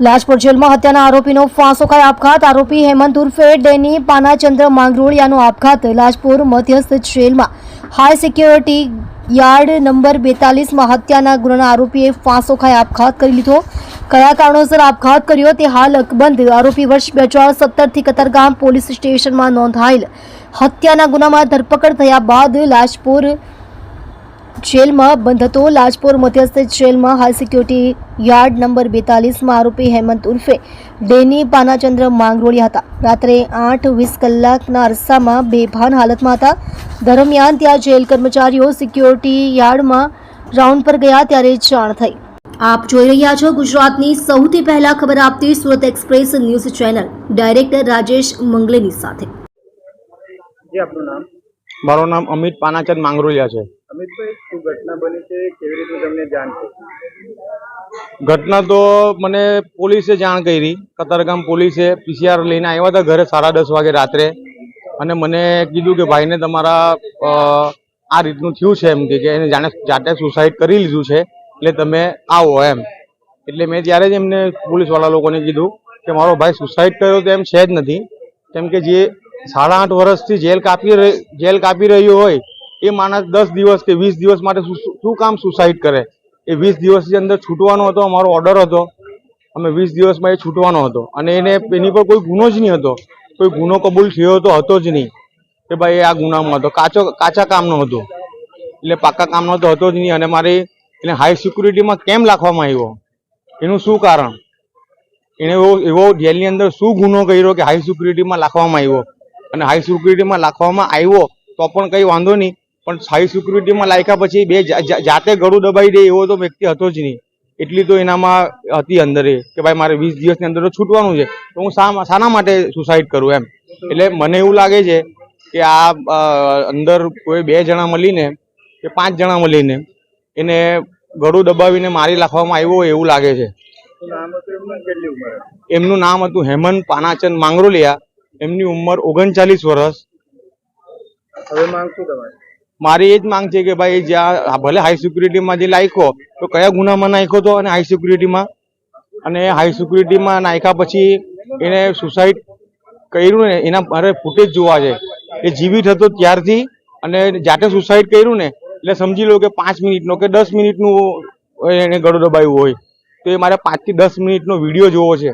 લાજપોર જેલમાં હત્યાના આરોપીનો ફાંસો ખાઈ આપઘાત. આરોપી હેમંત ઉર્ફે ડેની પાનાચંદ્ર માંગરોળિયાનો આપઘાત. લાજપોર મધ્યસ્થ જેલમાં હાઈ સિક્યોરિટી યાર્ડ નંબર 42માં હત્યાના ગુનાના આરોપીએ ફાંસો ખાઈ આપઘાત કરી લીધો. કયા કારણોસર આપઘાત કર્યો તે હાલ અકબંધ. આરોપી વર્ષ 2017થી કતારગામ પોલીસ સ્ટેશનમાં નોંધાયેલ હત્યાના ગુનામાં ધરપકડ થયા બાદ લાજપોર જેલમાં બંધ હતો. લાજપોર મધ્યસ્થ જેલમાં હાઈ સિક્યોરિટી યાર્ડ નંબર 42માં આરોપી હેમંત ઉર્ફે ડેની પાનાચંદ્ર માંગરોળિયા હતા. રાત્રે 8:20 કલાકના અરસામાં બેભાન હાલતમાં હતા. દરમિયાન ત્યાં જેલ કર્મચારીઓ સિક્યોરિટી યાર્ડમાં રાઉન્ડ પર ગયા ત્યારે જાણ થઈ. આપ જોઈ રહ્યા છો ગુજરાતની સૌથી પહેલા ખબર આપતી Surat express news channel. Director Rajesh મંગલેની સાથે. જી આપનું નામ? મારું નામ અમિત પાનાચંદ માંગરોલિયા છે. અમિતભાઈ, શું ઘટના બની છે? કેવી રીતે તમને જાણ થઈ? ઘટના તો મને પોલીસે જાણ કરી. કતારગામ પોલીસે પીસીઆર લઈને આવ્યા હતા ઘરે 10:30 વાગે રાત્રે, અને મને કીધું કે ભાઈને તમારા આ રીતનું થયું છે, એમ કે એને જાતે સુસાઇડ કરી લીધું છે, એટલે તમે આવો એમ. એટલે મેં ત્યારે જ એમને પોલીસવાળા લોકોને કીધું કે મારો ભાઈ સુસાઇડ કર્યો તો એમ છે જ નથી, કેમ કે જે 8.5 વર્ષથી જેલ કાપી રહ્યો હોય એ માણસ 10 દિવસ કે 20 દિવસ માટે શું કામ સુસાઇડ કરે? એ 20 દિવસની અંદર છૂટવાનો હતો, અમારો ઓર્ડર હતો, અમે 20 દિવસમાં એ છૂટવાનો હતો, અને એની પર કોઈ ગુનો જ નહીં હતો, કોઈ ગુનો કબૂલ થયો તો હતો જ નહીં કે ભાઈ આ ગુનામાં હતો. કાચા કામનો હતો, એટલે પાકા કામનો તો હતો જ નહીં. અને મારી એને હાઈ સિક્યુરિટીમાં કેમ રાખવામાં આવ્યો, એનું શું કારણ? એને એવો જેલની અંદર શું ગુનો કર્યો કે હાઈ સિક્યુરિટીમાં રાખવામાં આવ્યો? અને હાઈ સિક્યુરિટીમાં રાખવામાં આવ્યો તો પણ કંઈ વાંધો નહીં, પણ હાઈ સિક્યુરિટીમાં લાગ્યા પછી બે જાતે ગળું દબાઈ દે એવો તો વ્યક્તિ હતો જ નહીં. એટલી તો એનામાં હતી અંદર કે ભાઈ મારે 20 દિવસની અંદર તો છૂટવાનું છે, તો હું શાના માટે સુસાઇડ કરું એમ. એટલે મને એવું લાગે છે કે આ અંદર કોઈ 2 જણા મળીને કે 5 જણા મળીને એને ગળું દબાવીને મારી નાખવામાં આવ્યો હોય એવું લાગે છે. એમનું નામ હતું હેમંત પાનાચંદ માંગરોલિયા. એમની ઉંમર 39 વર્ષ. હવે માંગ શું તમારી? મારી એ જ માંગ છે કે ભાઈ જ્યાં ભલે હાઈ સિક્યુરિટીમાં જે નાખ્યો તો કયા ગુનામાં નાખ્યો હતો, અને હાઈ સિક્યુરિટીમાં, અને હાઈ સિક્યુરિટીમાં નાખ્યા પછી એને સુસાઇડ કર્યું ને એના મારે ફૂટેજ જોવા છે. એ જીવિત હતો ત્યારથી અને જાતે સુસાઇડ કર્યું ને એટલે સમજી લો કે 5 મિનિટનો કે 10 મિનિટનું એને ગળું દબાવ્યું હોય, તો એ મારે 5 થી 10 મિનિટનો વિડીયો જોવો છે.